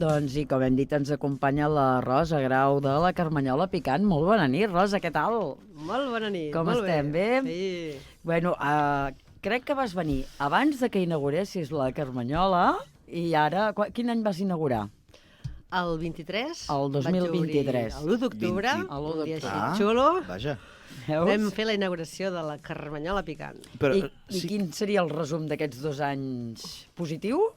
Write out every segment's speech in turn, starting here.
Doncs, i com hem dit, ens acompanya la Rosa Grau de la Carmanyola Picant. Molt bona nit, Rosa, què tal? Molt bona nit. Com molt estem, bé? Sí. Bueno, crec que vas venir abans de que inauguressis la Carmanyola i ara... Quin any vas inaugurar? El 23. El 2023. L'1 d'octubre, un dia així xulo. Vaja. Veus? Vam fer la inauguració de la Carmanyola Picant. Però, I quin seria el resum d'aquests 2 anys? Positiu?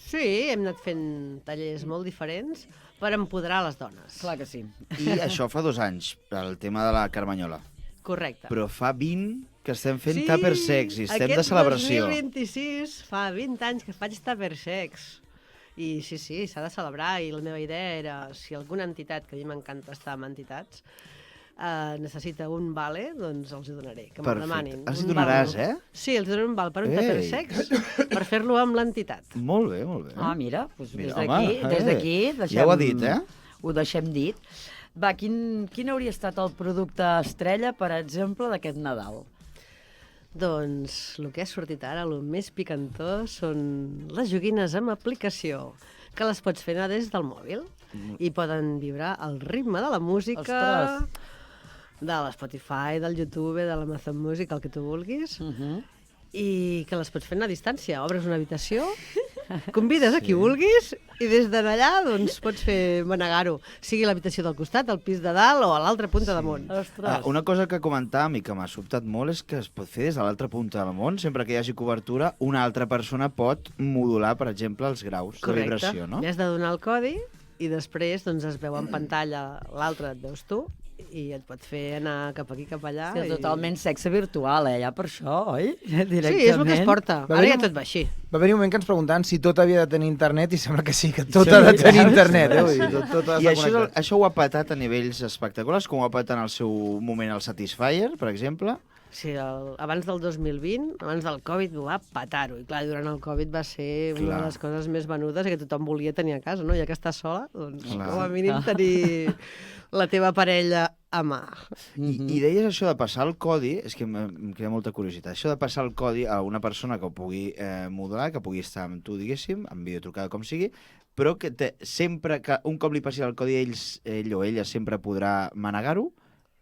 Sí, hem anat fent tallers molt diferents per empoderar les dones. Clar que sí. I això fa 2 anys, el tema de la Carmanyola. Correcte. Però fa 20 que estem fent Tupper Sex i estem de aquest celebració. 2026 fa 20 anys que faig Tupper Sex. I sí, s'ha de celebrar, i la meva idea era, si alguna entitat, que a mi m'encanta estar amb entitats, necessita un vale, doncs els hi donaré, que me'l demanin. Els hi donaràs, Sí, els donaré un val per un Tupper Sex, per fer-lo amb l'entitat. Molt bé, molt bé. Ah, mira, doncs Mira, des d'aquí deixem... Ja ho ha dit, Ho deixem dit. Va, quin hauria estat el producte estrella, per exemple, d'aquest Nadal? Doncs el que ha sortit ara, el més picantó, són les joguines amb aplicació, que les pots fer anar des del mòbil i poden vibrar al ritme de la música, Ostres. de l'Spotify, del YouTube, de l'Amazon Music, el que tu vulguis, i que les pots fer anar a distància. Obres una habitació, convides a qui vulguis i des d'allà doncs, pots fer manegar-ho, sigui l'habitació del costat, al pis de dalt o a l'altra punta del món. Ostres. Una cosa que comentàvem i que m'ha sobtat molt és que es pot fer des de l'altra punta del món. Sempre que hi hagi cobertura, una altra persona pot modular, per exemple, els graus de vibració, no? Li has de donar el codi i després doncs, es veu en pantalla, l'altre et veus tu, i et pot fer anar cap aquí, cap allà. Sí, totalment sexe virtual, ja per això, oi? Directament. Sí, és el que es porta. Ara ja tot va així. Va haver un moment que ens preguntaven si tot havia de tenir internet i sembla que sí, que tot ha de tenir internet. Vull dir, tot ha I d'estar això, connectat. això ho ha patat a nivells espectaculars, com ho ha patat en el seu moment el Satisfyer, per exemple. Sí, abans del 2020, abans del Covid, va patar-ho. I clar, durant el Covid va ser una de les coses més venudes i que tothom volia tenir a casa, no? Ja que estàs sola, doncs com a mínim tenir la teva parella a mà. I deies això de passar el codi, és que em queda molta curiositat, això de passar el codi a una persona que ho pugui modular, que pugui estar amb tu, diguéssim, en videotrucada com sigui, però que sempre que un cop li passi el codi ell o ella sempre podrà manegar-ho?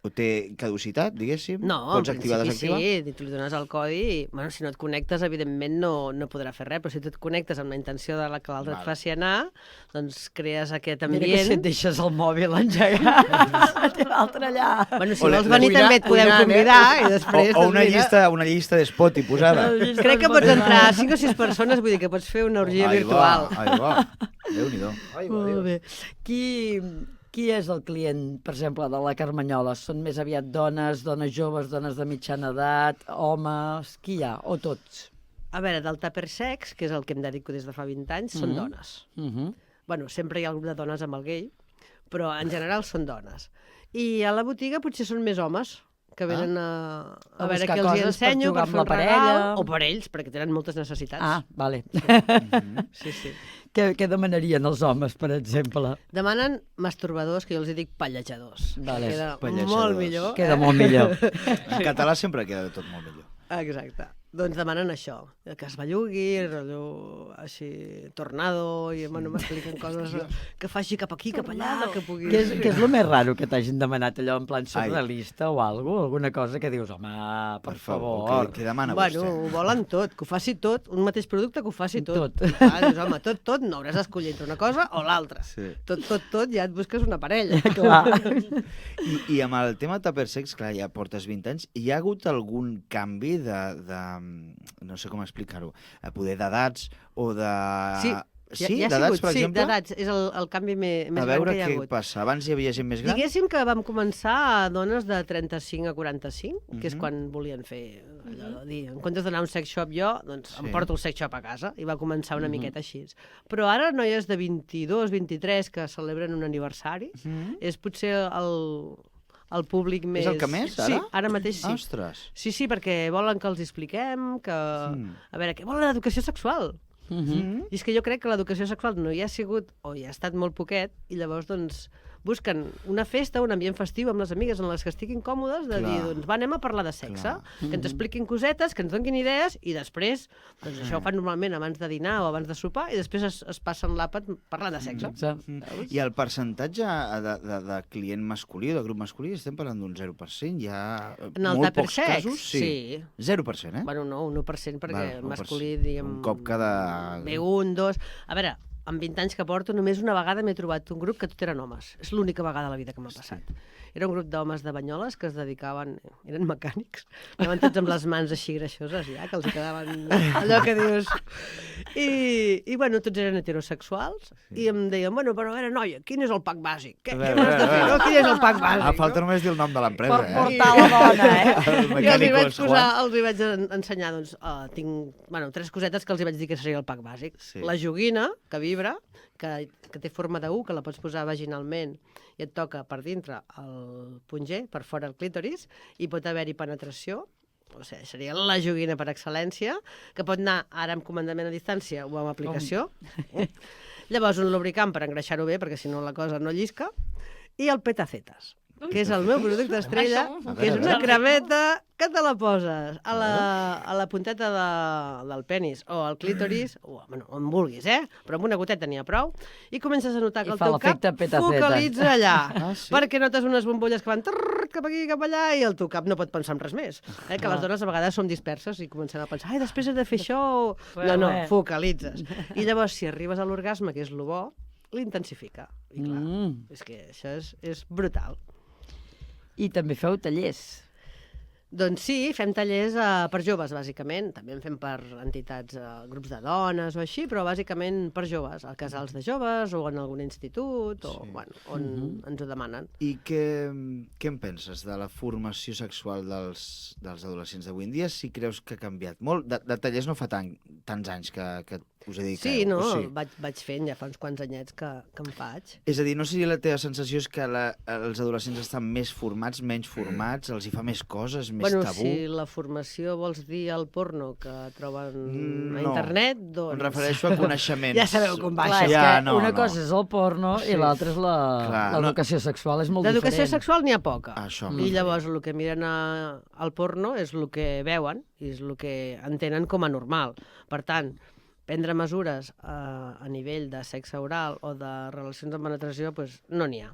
O té caducitat, diguéssim? No, Pots en activar, principi desactivar? sí, tu li dones el codi i, bueno, si no et connectes, evidentment no podrà fer res, però si tu et connectes amb la intenció de que l'altre et faci anar, doncs crees aquest ambient. Mira que si et deixes el mòbil engegat, té l'altre allà. Bueno, si vols venir també et podem convidar i després... O una llista de Spotify posada. Crec que pots entrar 5 o 6 persones, vull dir que pots fer una orgia virtual. Ahí va. Déu-n'hi-do. Molt bé. Qui és el client, per exemple, de la Carmanyola? Són més aviat dones joves, dones de mitjana edat, homes... Qui hi ha? O tots? A veure, del Tupper Sex, que és el que em dedico des de fa 20 anys, són dones. Bueno, sempre hi ha el grup de dones amb el gay, però en general són dones. I a la botiga potser són més homes, que venen a veure buscar què els hi coses per ensenyo, jugar per amb fer la un parella. regal, o per ells, perquè tenen moltes necessitats. Ah, vale. Sí, sí. Què demanarien els homes, per exemple? Demanen masturbadors, que jo els dic pallejadors. Vale. Queda Pallejadors. molt millor. Queda molt millor. En català sempre queda tot molt millor. Exacte. Doncs demanen això, que es bellugui, rotllo així, tornado, i bueno, m'expliquen coses que faci cap aquí, cap allà, que pugui... Què és el més raro que t'hagin demanat allò en plan surrealista o alguna cosa que dius, home, per favor. Què demana Bueno, vostè? ho volen tot, que ho faci tot, un mateix producte que ho faci tot. Tot. Dius, home, tot, no hauràs d'escollir entre una cosa o l'altra. Sí. Tot, ja et busques una parella. Clar. I amb el tema Tupper Sex, clar, ja portes 20 anys, hi ha hagut algun canvi no sé com explicar-ho, poder d'edats o de... Sí, d'edats, per exemple? Sí, d'edats, és el canvi més gran que hi ha hagut. A veure què passa. Abans hi havia gent més gran? Diguéssim que vam començar a dones de 35 a 45, que és quan volien fer allò de dir, en comptes d'anar a un sex shop jo, doncs em porto el sex shop a casa, i va començar una miqueta així. Però ara noies de 22, 23 que celebren un aniversari, és potser el públic més... És el que més, ara? Sí, ara mateix sí. Ostres. Sí, perquè volen que els expliquem, que... A veure, que volen educació sexual. I és que jo crec que l'educació sexual no hi ha sigut, o hi ha estat molt poquet, i llavors, doncs, busquen una festa, un ambient festiu amb les amigues en les que estiguin còmodes, de dir, doncs va, anem a parlar de sexe, que ens expliquin cosetes, que ens donin idees, i després, doncs això ho fan normalment abans de dinar o abans de sopar, i després es passen l'àpat parlant de sexe. I el percentatge de client masculí o de grup masculí, estem parlant d'un 0%, hi ha molt pocs casos. Sí. 0%, eh? Bueno, no, un 1%, perquè Val, 1%. masculí, diguem... Un cop cada... Bé, un, dos... A veure, en 20 anys que porto, només una vegada m'he trobat un grup que tot eren homes. És l'única vegada a la vida que m'ha passat. Era un grup d'homes de Banyoles que es dedicaven... Eren mecànics. Anaven tots amb les mans així greixoses, ja, que els hi quedaven allò que dius... I bueno, tots eren heterosexuals, i em deien, bueno, però a veure, noia, quin és el pack bàsic? Què m'has de fer, no? Quin és el pack bàsic? Falta només dir el nom de l'empresa, Per portar la dona, El els hi vaig ensenyar, doncs, tinc, bueno, 3 cosetes que els hi vaig dir que seria el pack bàsic. Sí. La joguina, que vibra, que té forma de U, que la pots posar vaginalment i et toca per dintre el punger, per fora el clítoris, i pot haver-hi penetració, o sigui, seria la joguina per excel·lència, que pot anar ara amb comandament a distància o amb aplicació. Llavors, un lubricant per engreixar-ho bé, perquè si no la cosa no llisca, i el petacetes, que és el meu producte estrella, que és una cremeta que te la poses a la punteta del penis o al clítoris, o bueno, on vulguis, però amb una goteta n'hi ha prou, i comences a notar que el teu cap focalitza allà, perquè notes unes bombolles que van cap aquí, cap allà, i el teu cap no pot pensar en res més. Que les dones a vegades som disperses i comencem a pensar, ai, després he de fer això... No, focalitzes. I llavors, si arribes a l'orgasme, que és el bo, l'intensifica. I clar, és que això és brutal. I també feu tallers. Doncs sí, fem tallers per joves, bàsicament. També en fem per entitats, grups de dones o així, però bàsicament per joves, a casals de joves o en algun institut, o bueno, on ens ho demanen. I què en penses de la formació sexual dels adolescents d'avui en dia? Si creus que ha canviat molt? De tallers no fa tants anys que us he dit que... Sí, no, vaig fent, ja fa uns quants anyets que en faig. És a dir, no seria la teva sensació és que els adolescents estan més formats, menys formats, els hi fa més coses, més tabú? Si la formació vols dir el porno que troben a internet, doncs... Em refereixo a coneixements. Ja sabeu com va Clar, això. és que una cosa és el porno i l'altra és l'educació sexual, és molt diferent. L'educació sexual n'hi ha poca. Això. I llavors el que miren al porno és el que veuen i és el que entenen com a normal. Per tant, prendre mesures a nivell de sexe oral o de relacions amb penetració, doncs no n'hi ha.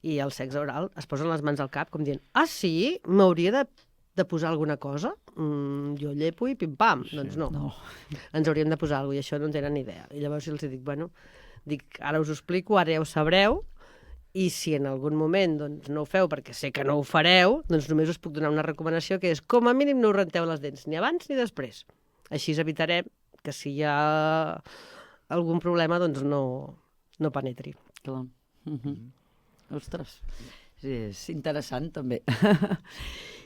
I el sexe oral es posen les mans al cap com dient, sí? M'hauria de posar alguna cosa? Jo llepo i pim-pam. Doncs no. Ens hauríem de posar alguna cosa i això no en tenen ni idea. I llavors els dic, ara us ho explico, ara ja ho sabreu, i si en algun moment no ho feu perquè sé que no ho fareu, doncs només us puc donar una recomanació que és, com a mínim no us renteu les dents, ni abans ni després. Així evitarem que si hi ha algun problema, doncs no penetri. Clar. Ostres, sí, és interessant també.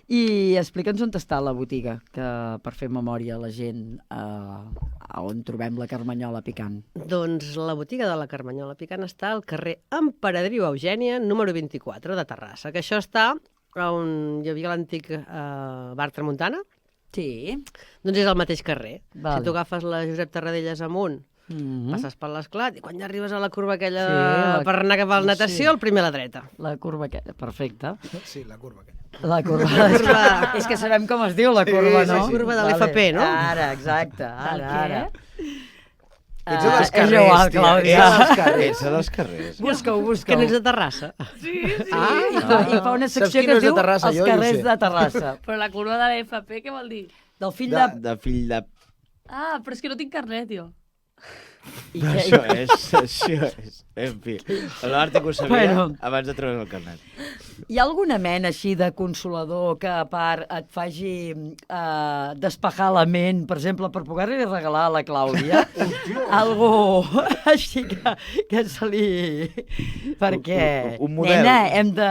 I explica'ns on està la botiga, que per fer memòria a la gent on trobem la Carmanyola Picant. Doncs la botiga de la Carmanyola Picant està al carrer Emperadriu Eugènia, número 24, de Terrassa, que això està on hi havia l'antic bar Tramuntana. Sí. Doncs és al mateix carrer. Vale. Si tu agafes la Josep Tarradellas amunt, passes per l'Esclat, i quan ja arribes a la curva aquella per anar cap a la natació, el primer a la dreta. La curva aquella, perfecte. Sí, la curva aquella. La curva. És que sabem com es diu la curva, no? La curva de l'FP, no? Ara, exacte. Ara. Ets a dels És carrers, igual, tia. Clàudia. Ets a dels carrers. Busca-ho. Que n'ets de Terrassa. Sí. I fa una secció Saps que quin es és de diu Terrassa? Els Jo ja ho carrers sé. de Terrassa. Però la curva de l'FP, què vol dir? Del fill de... De fill de... Ah, però és que no tinc carnet, jo. Això és. En fi, l'Àrtic ho sabia abans de treure el carnet. Hi ha alguna mena així de consolador que a part et faci despejar la ment, per exemple, per poder-li regalar a la Clàudia? Algú així que se li... Perquè, Un model. nena, hem de...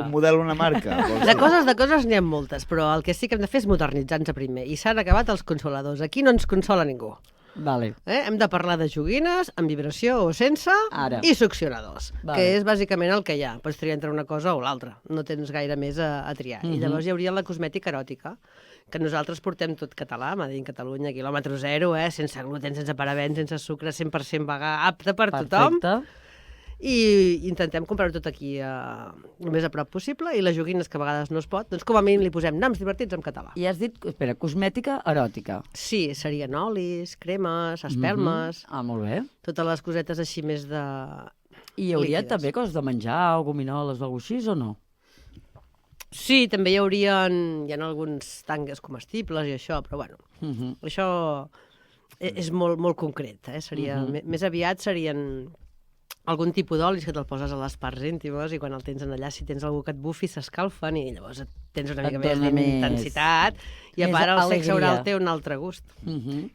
Un model, una marca. De coses n'hi ha moltes, però el que sí que hem de fer és modernitzar-nos primer. I s'han acabat els consoladors. Aquí no ens consola ningú. Vale. Hem de parlar de joguines, amb vibració o sense, Ara. i succionadors, Vale. que és bàsicament el que hi ha. Pots triar entre una cosa o l'altra, no tens gaire més a triar. I llavors hi hauria la cosmètica eròtica, que nosaltres portem tot català, Made in Catalunya, quilòmetre zero, sense gluten, sense parabens, sense sucre, 100% vegà, apte per tothom. Perfecte. i intentem comprar-ho tot aquí el més a prop possible, i les joguines que a vegades no es pot, doncs com a mínim li posem noms divertits en català. I has dit, espera, cosmètica eròtica. Sí, serien olis, cremes, espelmes, Molt bé. totes les cosetes així més de... I hi hauria líquides. també coses de menjar o gominoles o alguna cosa així, o no? Sí, també hi ha alguns tangues comestibles i això, però bueno, això és molt, molt concret, seria, més aviat serien algun tipus d'olis que te'l poses a les parts íntimes i quan el tens en allà, si tens algú que et bufi, s'escalfen i llavors tens una mica Et més dona d'intensitat i a més part el sexe alegria. oral té un altre gust.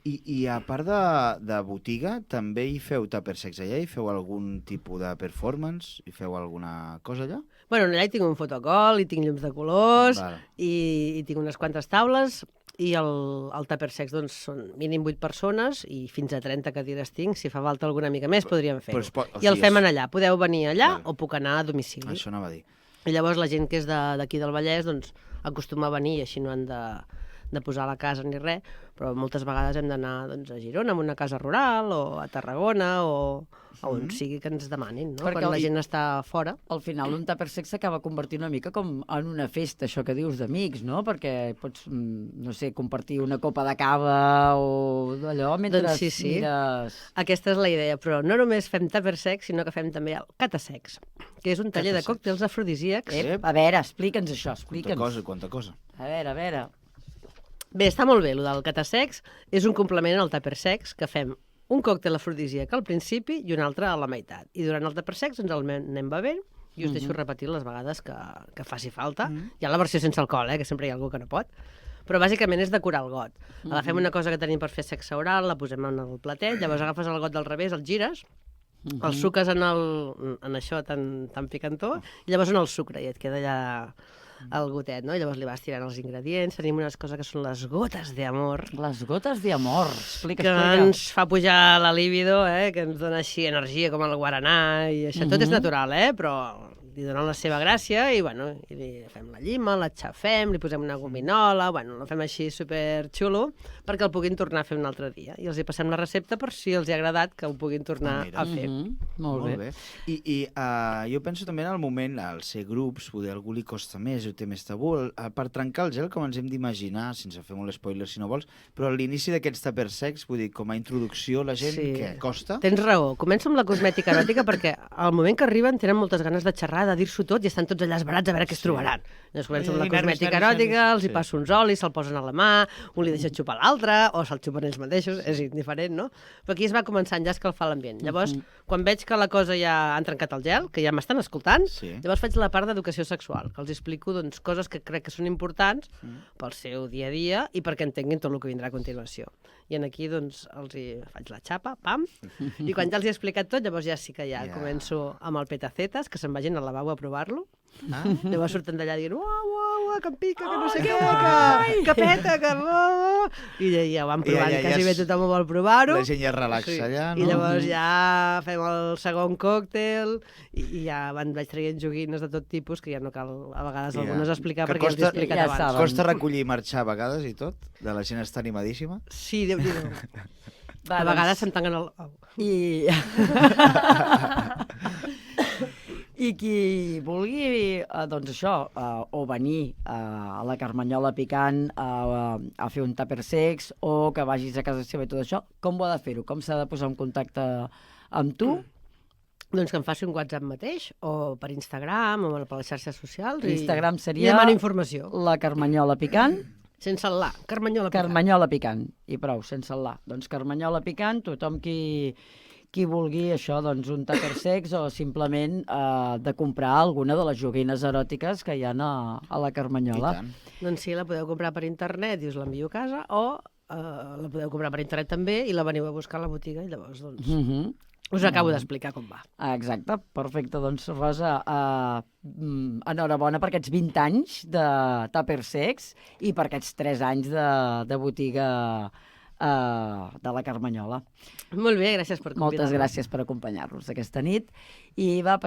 I a part de botiga, també hi feu tupper sex allà? Hi feu algun tipus de performance? Hi feu alguna cosa allà? Bueno, allà hi tinc un fotocol, hi tinc llums de colors, Val. i tinc unes quantes taules, i el tupper sex doncs, són mínim 8 persones i fins a 30 cadires tinc. Si fa falta alguna mica més, podríem fer-ho. es pot- o I el sigui, fem és- en allà. Podeu venir allà Vale. o puc anar a domicili. Això anava a dir. I llavors la gent que és d'aquí del Vallès doncs, acostuma a venir i així no han de posar la casa ni res, però moltes vegades hem d'anar doncs, a Girona, a una casa rural, o a Tarragona, o a on sigui que ens demanin, no? Perquè Quan la gent està fora. Al final un tupper sex s'acaba convertint una mica com en una festa, això que dius d'amics, no? Perquè pots, no sé, compartir una copa de cava o d'allò mentre Doncs sí. mires... Aquesta és la idea, però no només fem tupper sex, sinó que fem també el catasex, que és un taller de Catasex. còctels afrodisíacs. A veure, explica'ns això, Quanta explica'ns. cosa, quanta cosa. A veure. Bé, està molt bé, el del catasex és un complement al tupper sex, que fem un còctel afrodisíac al principi i un altre a la meitat. I durant el tupper sex ens el anem bevent i us deixo repetir les vegades que faci falta. Hi ha la versió sense alcohol, que sempre hi ha algú que no pot. Però bàsicament és decorar el got. Agafem una cosa que tenim per fer sexe oral, la posem en el platet, llavors agafes el got del revés, el gires, el suques en això tan picantó, i llavors en el sucre, i et queda allà el gotet, no? I llavors li vas tirant els ingredients. Tenim unes coses que són les gotes d'amor, Les gotes d'amor. Explica, que ens fa pujar la libido, que ens dona així energia com el guaranà i això. Tot és natural, però li donen la seva gràcia i, bueno, i li fem la llima, l'aixafem, li posem una gominola, bueno, la fem així superxulo perquè el puguin tornar a fer un altre dia. I els hi passem la recepta per si els hi ha agradat que ho puguin tornar mira. a fer. Molt bé. I jo penso també en el moment, al ser grups, poder a algú li costa més, ho té més tabú, per trencar el gel, com ens hem d'imaginar, sense fer molt spoiler si no vols, però a l'inici d'aquests tupper sex, vull dir, com a introducció, la gent, Sí. què, costa? Tens raó. Comença amb la cosmètica eròtica perquè al moment que arriben tenen moltes ganes de xerrar, de dir-s'ho tot i estan tots allà esbarats a veure què es trobaran. Llavors comença amb la cosmètica eròtica, els hi passa uns olis, se'l posen a la mà, un li deixa xupar l'altre, o se'l xupen ells mateixos, és indiferent, no? Però aquí es va començant ja a escalfar l'ambient. Llavors, quan veig que la cosa ja han trencat el gel, que ja m'estan escoltant, Sí. llavors faig la part d'educació sexual, que els explico doncs, coses que crec que són importants pel seu dia a dia i perquè entenguin tot el que vindrà a continuació. I en aquí doncs, els hi faig la xapa, pam, i quan ja els he explicat tot, llavors ja sí que ja començo amb el petacetes, que se'n vagin al lavabo a provar-lo. Llavors surten d'allà dient, uau, que em pica, que no sé què, que peta, que... I ja ho van provant, ja quasi bé tothom ho vol provar-ho. La gent ja es relaxa allà, no? I llavors ja fem el segon còctel i ja vaig traient joguines de tot tipus que ja no cal a vegades algunes explicar Que perquè els he explicat ja abans. saben. Costa recollir i marxar a vegades i tot? De la gent està animadíssima? Sí, Déu-n'hi-do. Va, A vegades se'm tanquen el... I... I qui vulgui, doncs això, o venir a la Carmanyola picant a fer un tupper sex o que vagis a casa seva i tot això, com ho ha de fer-ho? Com s'ha de posar en contacte amb tu? Doncs que em faci un WhatsApp mateix, o per Instagram, o per les xarxes socials. Instagram I seria demano informació. la Carmanyola picant, Sense el la, Carmanyola picant. Carmanyola picant, i prou, sense el la. Doncs Carmanyola picant, tothom qui vulgui això, doncs un tupper sex o simplement de comprar alguna de les joguines eròtiques que hi ha a la I Carmanyola. tant. Doncs sí, la podeu comprar per internet i us l'envio a casa, o la podeu comprar per internet també i la veniu a buscar a la botiga i llavors doncs, us acabo d'explicar com va. Exacte, perfecte. Doncs, Rosa, enhorabona per aquests 20 anys de Tupper Sex i per aquests 3 anys de botiga de la Carmanyola. Molt bé, gràcies per convidar-me. Moltes gràcies per acompanyar-nos aquesta nit. I va,